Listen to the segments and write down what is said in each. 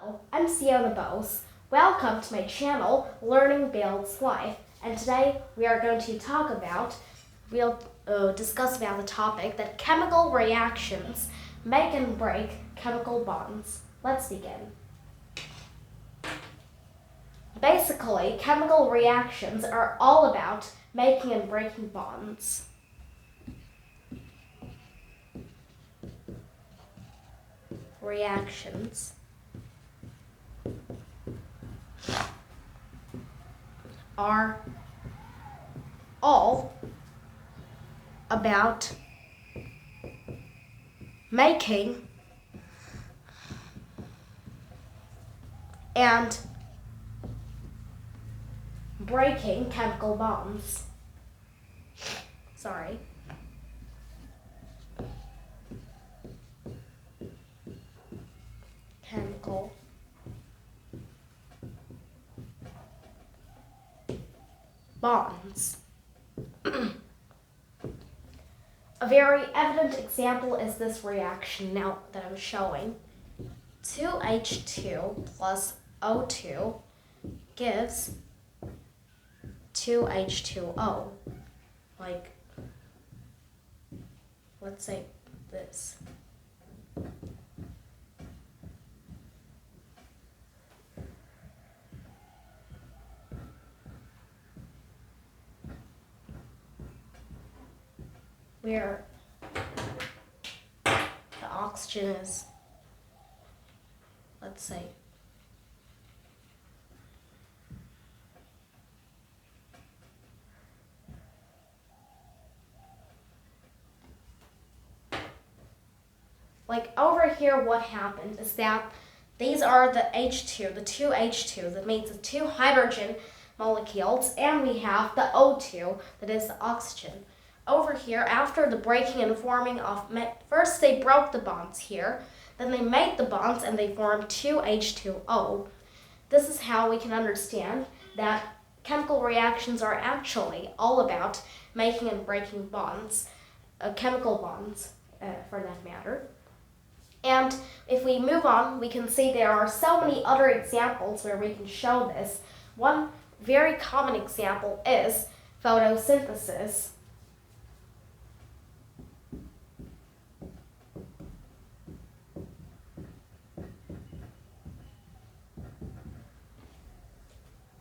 Hello, I'm Sienna Bose. Welcome to my channel, Learning Builds Life. And today we are going to discuss about the topic that chemical reactions make and break chemical bonds. Let's begin. Basically, chemical reactions are all about making and breaking bonds. Reactions are all about making and breaking chemical bonds. Chemical bonds. A very evident example is this reaction now that I'm showing. 2H2 plus O2 gives 2H2O. Like, let's say this. Where the oxygen is, let's say, like over here what happened is that these are the H2, the 2H2, that means the two hydrogen molecules, and we have the O2, that is the oxygen. Over here, after the breaking and forming of, first they broke the bonds here, then they made the bonds and they formed 2H2O. This is how we can understand that chemical reactions are actually all about making and breaking bonds, chemical bonds for that matter. And if we move on, we can see there are so many other examples where we can show this. One very common example is photosynthesis.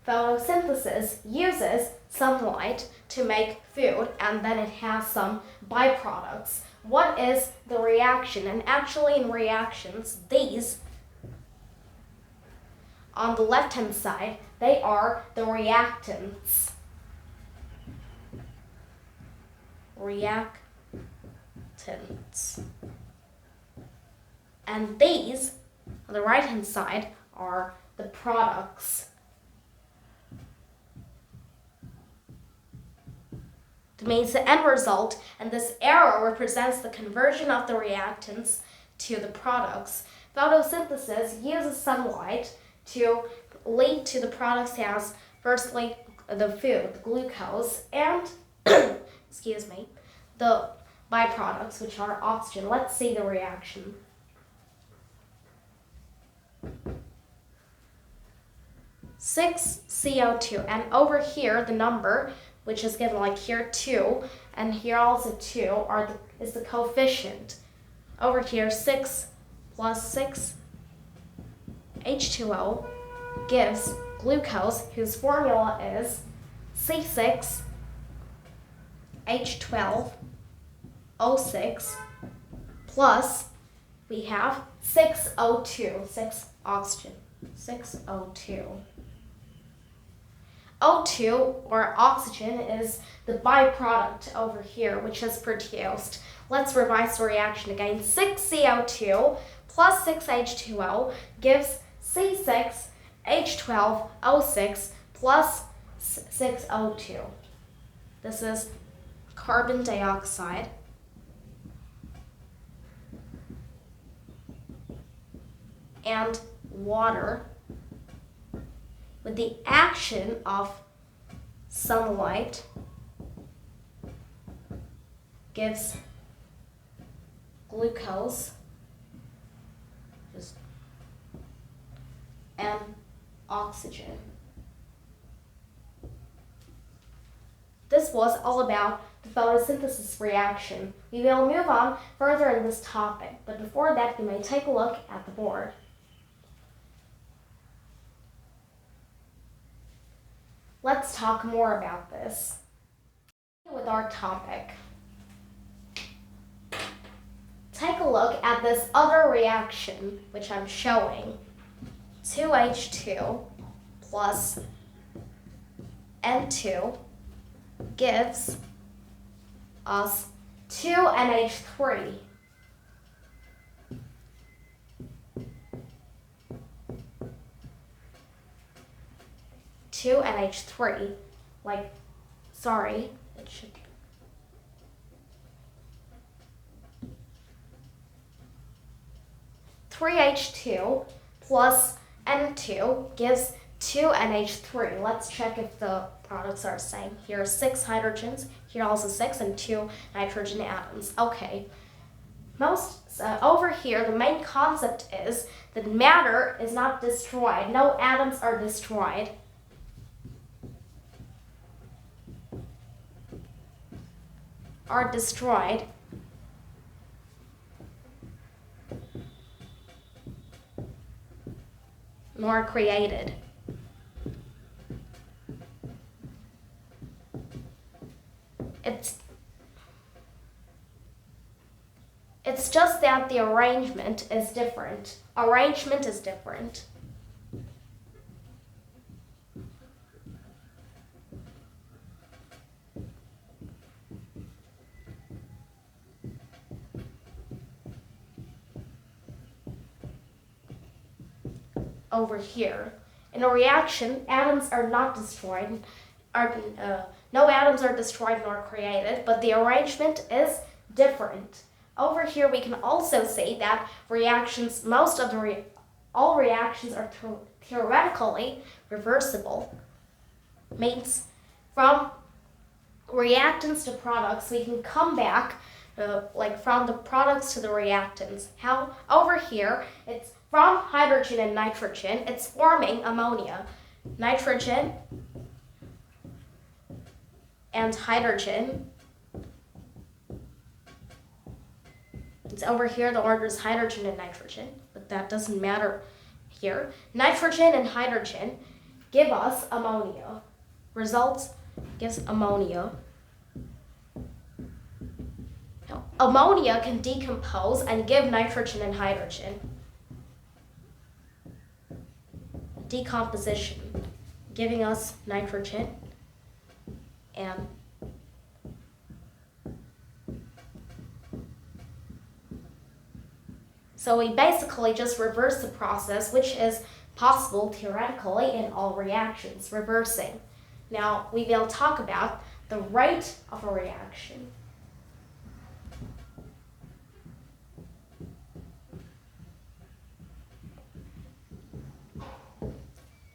Photosynthesis uses sunlight to make food, and then it has some byproducts. What is the reaction? And actually in reactions, these on the left-hand side, they are the reactants. Reactants. And these on the right-hand side are the products. It means the end result, and this arrow represents the conversion of the reactants to the products. Photosynthesis uses sunlight to lead to the products as, firstly, the food, the glucose, and, the byproducts, which are oxygen. Let's see the reaction. Six CO2, and over here, the number, which is given like here 2, and here also 2 is the coefficient. Over here 6 plus 6 H2O gives glucose, whose formula is C6H12O6 plus we have 6O2, 6 oxygen, 6O2. O2, or oxygen, is the byproduct over here, which is produced. Let's revise the reaction again. 6CO2 plus 6H2O gives C6H12O6 plus 6O2. This is carbon dioxide. And water. With the action of sunlight gives glucose, oxygen. This was all about the photosynthesis reaction. We will move on further in this topic, but before that, you may take a look at the board. Let's talk more about this. With our topic, take a look at this other reaction, which I'm showing. 2H2 plus N2 gives us 2NH3. NH3, it should be. (3H2) plus N2 gives 2NH3. Let's check if the products are the same. Here are 6 hydrogens, here also 6, and 2 nitrogen atoms. Okay. Over here, the main concept is that matter is not destroyed. No atoms are destroyed. Nor created. It's just that the arrangement is different. Over here, in a reaction, atoms are not destroyed. No atoms are destroyed nor created, but the arrangement is different. Over here, we can also say that reactions, all reactions are theoretically reversible. Means from reactants to products, we can come back, from the products to the reactants. How? Over here, it's from hydrogen and nitrogen, it's forming ammonia. Nitrogen and hydrogen. It's over here, the order is hydrogen and nitrogen, but that doesn't matter here. Nitrogen and hydrogen give us ammonia. Results gives ammonia. Now, ammonia can decompose and give nitrogen and hydrogen. Decomposition, giving us nitrogen and so we basically just reverse the process, which is possible theoretically in all reactions, reversing. Now we will talk about the rate of a reaction.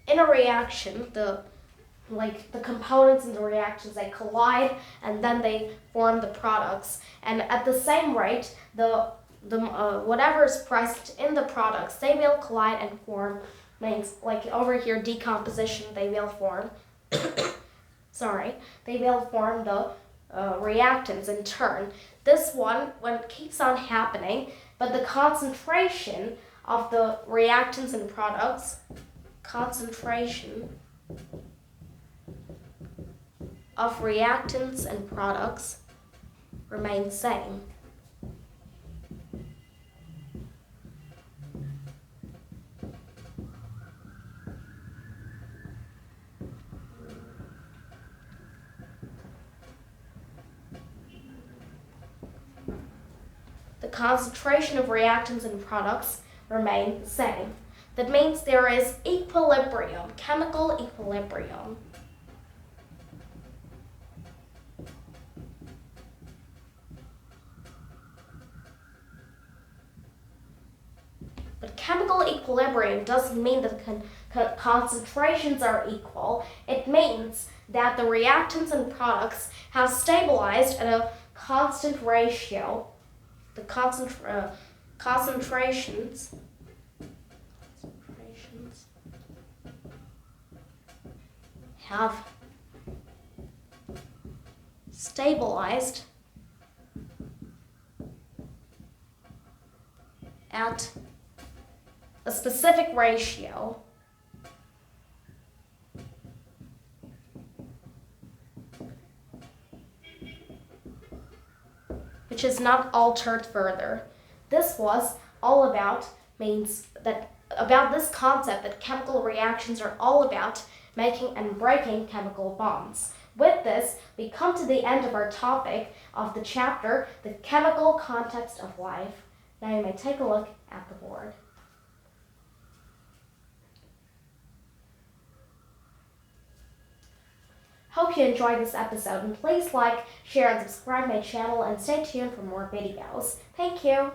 In a reaction, the components in the reactions, they collide and then they form the products. And at the same rate, whatever is present in the products, they will collide and form. Means over here, decomposition, they will form. They will form the reactants in turn. This one keeps on happening, but the concentration of the reactants and products. Concentration of reactants and products remain the same. The concentration of reactants and products remain the same. That means there is equilibrium, chemical equilibrium. But chemical equilibrium doesn't mean that concentrations are equal. It means that the reactants and products have stabilized at a constant ratio. The concentrations have stabilized at a specific ratio which is not altered further. This was all about this concept that chemical reactions are all about making and breaking chemical bonds. With this, we come to the end of our topic of the chapter, the chemical context of life. Now you may take a look at the board. Hope you enjoyed this episode, and please like, share, and subscribe my channel, and stay tuned for more videos. Thank you!